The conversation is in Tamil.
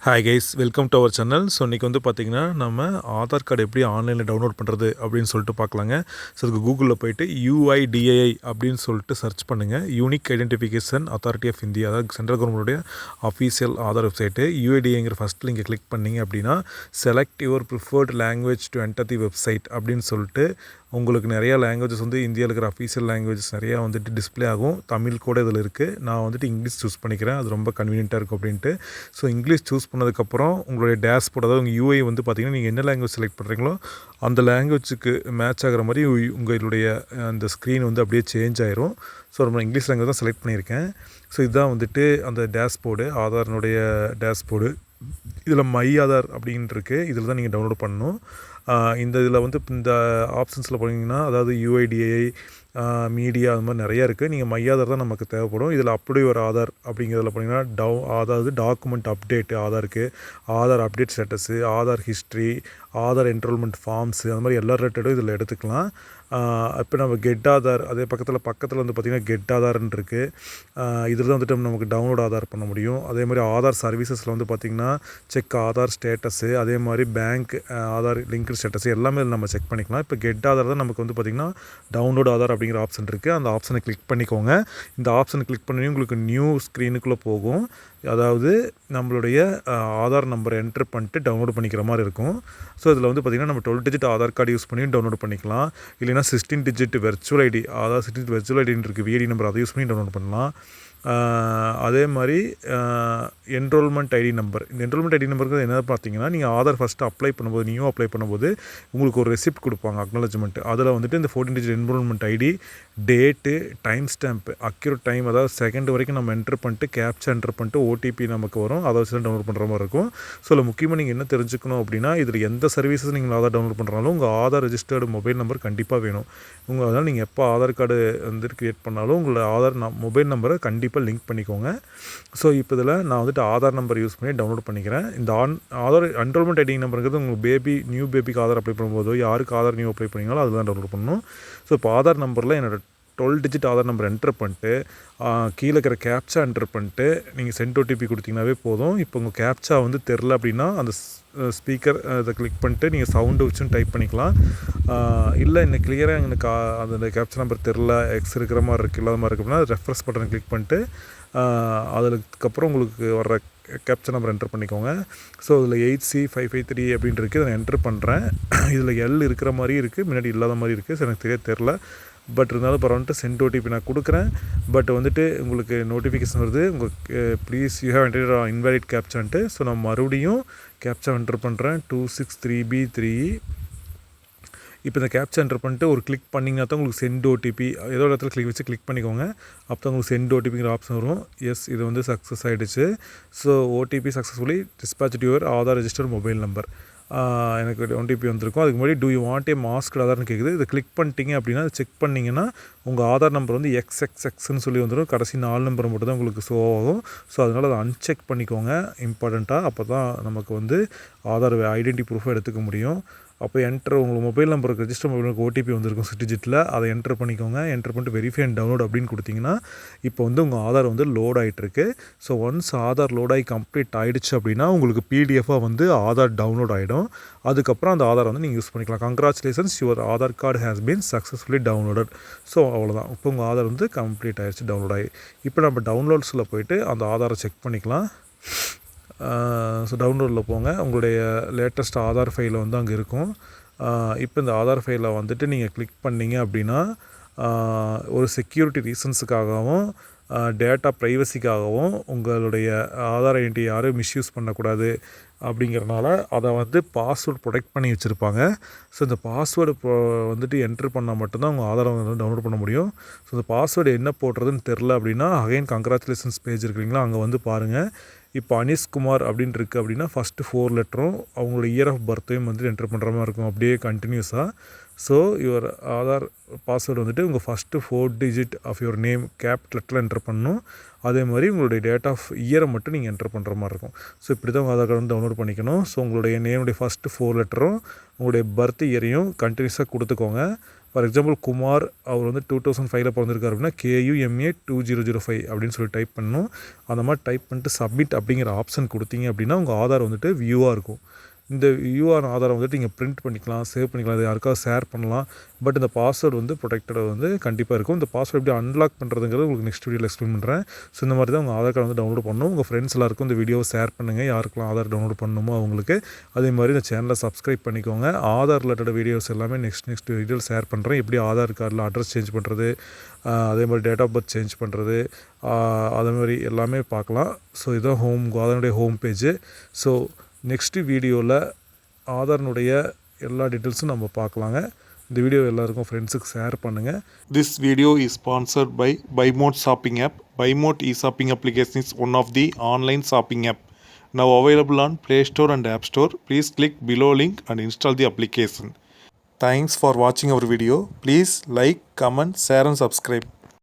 Hi guys, welcome to our channel. So இன்றைக்கி வந்து பார்த்திங்கன்னா நம்ம ஆதார் கார்டு எப்படி ஆன்லைனில் டவுன்லோட் பண்ணுறது அப்படின்னு சொல்லிட்டு பார்க்கலாங்க. ஸோ அதுக்கு கூகுளில் போய்ட்டு UIDAI அப்படின்னு சொல்லிட்டு சர்ச் பண்ணுங்கள். Unique identification authority of India, அதாவது சென்ட்ரல் கவர்மெண்ட்டுடைய அஃபீஷியல் ஆதார் வெப்சைட்டு. UIDAIங்கிற ஃபஸ்ட் லிங்கை கிளிக் பண்ணிங்க அப்படின்னா select your preferred language to enter the website அப்படின்னு சொல்லிட்டு உங்களுக்கு நிறையா லாங்குவேஜஸ் வந்து இந்தியாவில் இருக்கிற அஃபீஷியல் லாங்குவேஜஸ் நிறையா வந்துட்டு டிஸ்பிளே ஆகும். தமிழ் கூட இதில் இருக்குது. நான் வந்துட்டு இங்கிலீஷ் சூஸ் பண்ணிக்கிறேன், அது ரொம்ப கன்வீனியண்ட்டாக இருக்கும் அப்படின்ட்டு. ஸோ இங்கிலீஷ் சூஸ் பண்ணதுக்கப்புறம் உங்களுடைய டேஷ்போர்ட், அதாவது உங்கள் UI வந்து பார்த்திங்கன்னா நீங்கள் என்ன லாங்குவேஜ் செலக்ட் பண்ணுறீங்களோ அந்த லாங்குவேஜுக்கு மேட்ச் ஆகிற மாதிரி உங்களுடைய அந்த ஸ்க்ரீன் வந்து அப்படியே சேஞ்ச் ஆயிரும். ஸோ நம்ம இங்கிலீஷ் லாங்குவேஜ் தான் செலக்ட் பண்ணியிருக்கேன். ஸோ இதுதான் வந்துட்டு அந்த டேஷ்போர்டு, ஆதாரினுடைய டேஷ்போர்டு. இதில் மை ஆதார் அப்படின்ட்டு இருக்குது, இதில் தான் நீங்கள் டவுன்லோட் பண்ணணும். இந்த இதில் வந்து இந்த ஆப்ஷன்ஸில் போனீங்கன்னா, அதாவது UIDAI, மீடியா, அது மாதிரி நிறையா இருக்குது. நீங்கள் மை ஆதார் தான் நமக்கு தேவைப்படும். இதில் அப்படி ஒரு ஆதார் அப்படிங்கிறதுல போனீங்கன்னா அதாவது டாக்குமெண்ட் அப்டேட்டு ஆதாருக்கு, Aadhaar update status, Aadhaar history, Aadhaar enrolment forms, அது மாதிரி எல்லா ரிலேட்டடும் இதில் எடுத்துக்கலாம். இப்போ நம்ம கெட் ஆதார், அதே பக்கத்தில் வந்து பார்த்திங்கன்னா கெட் ஆதார்ன்னு இருக்குது. இதில் தான் வந்துட்டு நமக்கு டவுன்லோட் ஆதார் பண்ண முடியும். அதே மாதிரி ஆதார் சர்வீசஸில் வந்து பார்த்திங்கன்னா செக் ஆதார் ஸ்டேட்டஸு, அதே மாதிரி பேங்க் ஆதார் லிங்க் ஸ்டேட்டஸ் எல்லாமே நம்ம செக் பண்ணிக்கலாம். இப்போ கெட் ஆதார் தான் நமக்கு வந்து பார்த்திங்கன்னா டவுன்லோட் ஆதார் அப்படிங்கிற ஆப்ஷன் இருக்குது. அந்த ஆப்ஷனை கிளிக் பண்ணிக்கோங்க. இந்த ஆப்ஷனை கிளிக் பண்ணி உங்களுக்கு நியூ ஸ்க்ரீனுக்குள்ளே போகும். அதாவது நம்மளுடைய ஆதார் நம்பரை என்ட்ரு பண்ணிட்டு டவுன்லோட் பண்ணிக்கிற மாதிரி இருக்கும். ஸோ இதில் வந்து பார்த்திங்கன்னா நம்ம 12 டிஜிட் ஆதார் கார்டு யூஸ் பண்ணி டவுன்லோட் பண்ணிக்கலாம். இல்லைனா 16 டிஜிட் வெர்ச்சுவல் ஐடி, அதாவது 16 வெர்ச்சுவல் ஐடின்னு இருக்குது, VID நம்பர், அதை யூஸ் பண்ணி டவுன்லோட் பண்ணலாம். அதே மாதிரி என்ரோல்மெண்ட் ஐடி நம்பர், இந்த என்ரோல்மெண்ட் ஐடி நம்பருக்கு என்ன பார்த்தீங்கன்னா, நீங்கள் ஆதார் ஃபஸ்ட்டு அப்ளை பண்ணும்போது, நியூ அப்ளை பண்ணும்போது உங்களுக்கு ஒரு ரெசிப்ட் கொடுப்பாங்க, அக்னாலஜ்மெண்ட். அதில் வந்துட்டு இந்த 14 digit enrolment ID, date, time stamp, accurate time, அதாவது செகண்ட் வரைக்கும் நம்ம என்ட்ரு பண்ணிட்டு கேப்சா என்ட்ரு பண்ணிட்டு OTP நமக்கு வரும், அதை வச்சு தான் டவுன்லோட் பண்ணுற மாதிரி இருக்கும். ஸோ இதில் முக்கியமாக நீங்கள் என்ன தெரிஞ்சுக்கணும் அப்படின்னா, இதில் எந்த சர்வீசஸ் நீங்கள் ஆதார் டவுன்லோட் பண்ணுறாலும் உங்கள் ஆதார் ரெஜிஸ்டர்டு மொபைல் நம்பர் கண்டிப்பாக வேணும். அதனால் நீங்கள் எப்போ ஆதார் கார்டு வந்துட்டு க்ரியேட் பண்ணாலும் உங்களோட ஆதார் மொபைல் நம்பரை கண்டிப்பாக லிங்க் பண்ணிக்கோங்க. ஸோ இப்போ இதில் நான் வந்துட்டு ஆதார் நம்பர் யூஸ் பண்ணி டவுன்லோட் பண்ணிக்கிறேன். இந்த ஆதார் என்ரோல்மெண்ட் ஐடி நம்பருங்கிறது உங்கள் நியூ பேபிக்கு ஆதார் அப்ளை பண்ணும்போதோ, யாருக்கு ஆதார் நியூ அப்ளை பண்ணிங்களோ அதில் தான் டவுன்லோட் பண்ணணும். ஸோ இப்போ ஆதார் நம்பரில் என்னோடய 12 டிஜிட் ஆதார் நம்பர் என்ட்ரு பண்ணிட்டு கீழே இருக்கிற கேப்சா என்ட்ரு பண்ணிட்டு நீங்கள் சென்ட் OTP கொடுத்தீங்கன்னாவே போதும். இப்போ உங்கள் கேப்சா வந்து தெரில அப்படின்னா அந்த ஸ்பீக்கர் அதை கிளிக் பண்ணிட்டு நீங்கள் சவுண்டு வச்சுன்னு டைப் பண்ணிக்கலாம். இல்லை இன்னும் கிளியராக எனக்கு அந்த கேப்சா நம்பர் தெரில, எக்ஸ் இருக்கிற மாதிரி இருக்குது, இல்லாத மாதிரி இருக்குது அப்படின்னா ரெஃப்ரெஷ் பட்டனை கிளிக் பண்ணிட்டு அதுக்கப்புறம் உங்களுக்கு வர்ற கேப்சா நம்பர் என்ட்ரு பண்ணிக்கோங்க. ஸோ இதில் 8C553 அப்படின்னு இருக்குது, அதை என்ட்ரு பண்ணுறேன். இதில் L இருக்கிற மாதிரி இருக்குது, முன்னாடி இல்லாத மாதிரி இருக்குது. ஸோ எனக்கு தெரில, பட் இருந்தாலும் பரவாயில்ல, சென்ட் OTP நான் கொடுக்குறேன். பட் வந்துட்டு உங்களுக்கு நோட்டிஃபிகேஷன் வருது, உங்களுக்கு please you have entered invalid கேப்சான்ட்டு. ஸோ நான் மறுபடியும் கேப்சா என்ட்ரு பண்ணுறேன், 263B3. இப்போ இந்த கேப்சா என்ட்ரு பண்ணிட்டு ஒரு கிளிக் பண்ணிங்கன்னா தான் உங்களுக்கு சென்ட் OTP, ஏதோ ஒரு இடத்துல கிளிக் பண்ணிக்கோங்க. அப்போ தான் உங்களுக்கு சென்ட் OTPங்கிற ஆப்ஷன் வரும். எஸ், இது வந்து சக்ஸஸ் ஆகிடுச்சு. So OTP successfully dispatch your Aadhaar register mobile number. எனக்கு OTP வந்திருக்கும். அதுக்கு முன்னாடி do you want a mask ஆதார்னு கேட்குது. இதை கிளிக் பண்ணிட்டீங்க அப்படின்னா செக் பண்ணிங்கன்னா உங்கள் ஆதார் நம்பர் வந்து XXXன்னு சொல்லி வந்துடும். கடைசி 4 நம்பர் மட்டும் தான் உங்களுக்கு ஷோ ஆகும். ஸோ அதனால் அதை அன்செக் பண்ணிக்கோங்க இம்பார்ட்டண்ட்டாக. அப்போ தான் நமக்கு வந்து ஆதார் ஐடென்டி ப்ரூஃபை எடுத்துக்க முடியும். அப்போ உங்களுக்கு மொபைல் நம்பருக்கு ரெஜிஸ்டர் மொபைல் நம்பருக்கு OTP வந்திருக்கும் 6 டிஜிட்டில், அதை என்ட்ரு பண்ணிக்கோங்க. என்ட்ரு பண்ணிட்டு வெரிஃபை அண்ட் டவுன்லோட் அப்படின்னு கொடுத்தீங்கன்னா இப்போ வந்து உங்கள் ஆதார் வந்து லோட் ஆகிட்டுருக்கு. ஸோ ஒன்ஸ் ஆதார் லோட் ஆகி கம்ப்ளீட் ஆகிடுச்சு அப்படின்னா உங்களுக்கு PDF-ஆக வந்து ஆதார் டவுன்லோட் ஆகிடும். அதுக்கப்புறம் அந்த ஆதார் வந்து நீங்கள் யூஸ் பண்ணிக்கலாம். Congratulations, your Aadhaar card has been successfully downloaded. So அவ்வளோதான், இப்போ உங்கள் ஆதார் வந்து கம்ப்ளீட் ஆகிடுச்சு, டவுன்லோட் ஆகி. இப்போ நம்ம டவுன்லோட்ஸில் போய்ட்டு அந்த ஆதாரை செக் பண்ணிக்கலாம். ஸோ டவுன்லோடில் போங்க, உங்களுடைய லேட்டஸ்ட் ஆதார் ஃபைலை வந்து அங்கே இருக்கும். இப்போ இந்த ஆதார் ஃபைலை வந்துட்டு நீங்கள் கிளிக் பண்ணிங்க அப்படின்னா ஒரு செக்யூரிட்டி ரீசன்ஸுக்காகவும் டேட்டா ப்ரைவசிக்காகவும் உங்களுடைய ஆதார் ஐடென்டிட்டி யாரும் மிஸ்யூஸ் பண்ணக்கூடாது அப்படிங்கிறனால அதை வந்து பாஸ்வேர்டு ப்ரொடெக்ட் பண்ணி வச்சுருப்பாங்க. ஸோ இந்த பாஸ்வேர்டு வந்துட்டு என்ட்ரு பண்ணால் மட்டும்தான் உங்கள் ஆதாரை வந்து டவுன்லோட் பண்ண முடியும். ஸோ இந்த பாஸ்வேர்டு என்ன போடுறதுன்னு தெரில அப்படின்னா அகைன் கங்க்ராச்சுலேஷன்ஸ் பேஜ் இருக்குங்களா, அங்கே வந்து பாருங்கள். இப்போ அனீஷ்குமார் அப்படின்னு இருக்குது அப்படின்னா ஃபஸ்ட்டு 4 லெட்டரும் அவங்களோட இயர் ஆஃப் பர்த்தையும் வந்து என்ட்ரு பண்ணுற மாதிரி இருக்கும், அப்படியே கண்டினியூஸாக. ஸோ யுவர் ஆதார் பாஸ்வேர்டு வந்துட்டு உங்கள் first 4 digit of your name capital entry பண்ணணும். அதே மாதிரி உங்களுடைய டேட் ஆஃப் இயரை மட்டும் நீங்கள் என்ட்ரு பண்ணுற மாதிரி இருக்கும். ஸோ இப்படி தான் உங்கள் ஆதார் கார்டு வந்து டவுன்லோட் பண்ணிக்கணும். ஸோ உங்களுடைய நேமுடைய ஃபஸ்ட்டு 4 லெட்டரும் உங்களுடைய பர்த் இயரையும் கண்டினியூஸாக கொடுத்துக்கோங்க. ஃபார் எக்ஸாம்பிள் குமார் அவர் வந்து 2005 பிறந்திருக்காரு அப்படின்னா KUMA 2005 அப்படின்னு சொல்லி டைப் பண்ணணும். அந்த மாதிரி டைப் பண்ணிட்டு சப்மிட் அப்படிங்கிற ஆப்ஷன் கொடுத்தீங்க அப்படின்னா உங்கள் ஆதார் வந்துட்டு வியூவாக இருக்கும். இந்த வியூவான ஆதாரம் வந்துட்டு நீங்கள் பிரிண்ட் பண்ணிக்கலாம், சேவ் பண்ணிக்கலாம், அது யாருக்காவது ஷேர் பண்ணலாம். பட் இந்த பாஸ்வேர்டு வந்து ப்ரொடெக்டடாக வந்து கண்டிப்பாக இருக்கும். இந்த பாஸ்வேர்டு எப்படி அன்லாக் பண்ணுறதுங்கிறது உங்களுக்கு நெக்ஸ்ட் வீடியோவில் எக்ஸ்பிளைன் பண்ணுறேன். ஸோ இந்த மாதிரி தான் உங்கள் ஆதார் கார்டு வந்து டவுன்லோட் பண்ணணும். உங்கள் ஃப்ரெண்ட்ஸ் எல்லாருக்கும் இந்த வீடியோவை ஷேர் பண்ணுங்கள், யாருக்கெல்லாம் ஆதார் டவுன்லோட் பண்ணணுமோ அவங்களுக்கு. அதே மாதிரி இந்த சேனலை சப்ஸ்கிரைப் பண்ணிக்கோங்க. ஆதார் ரிலேட்டட் வீடியோஸ் எல்லாமே நெக்ஸ்ட் வீடியோவில் ஷேர் பண்ணுறேன். எப்படி ஆதார் கார்டில் அட்ரஸ் சேஞ்ச் பண்ணுறது, அதே மாதிரி டேட் ஆஃப் பர்த் சேஞ்ச் பண்ணுறது, அதே மாதிரி எல்லாமே பார்க்கலாம். ஸோ இதுதான் ஆதாருடைய ஹோம் பேஜ். ஸோ நெக்ஸ்ட்டு வீடியோவில் ஆதார்னுடைய எல்லா டீட்டெயில்ஸும் நம்ம பார்க்கலாங்க. இந்த வீடியோ எல்லாருக்கும் ஃப்ரெண்ட்ஸுக்கு ஷேர் பண்ணுங்கள். This video is sponsored by BuyMote shopping app. BuyMote e-shopping application is one of the online shopping app now available on Play Store and App Store. Please click below link and install the application. Thanks for watching our video. Please like, comment, share and subscribe.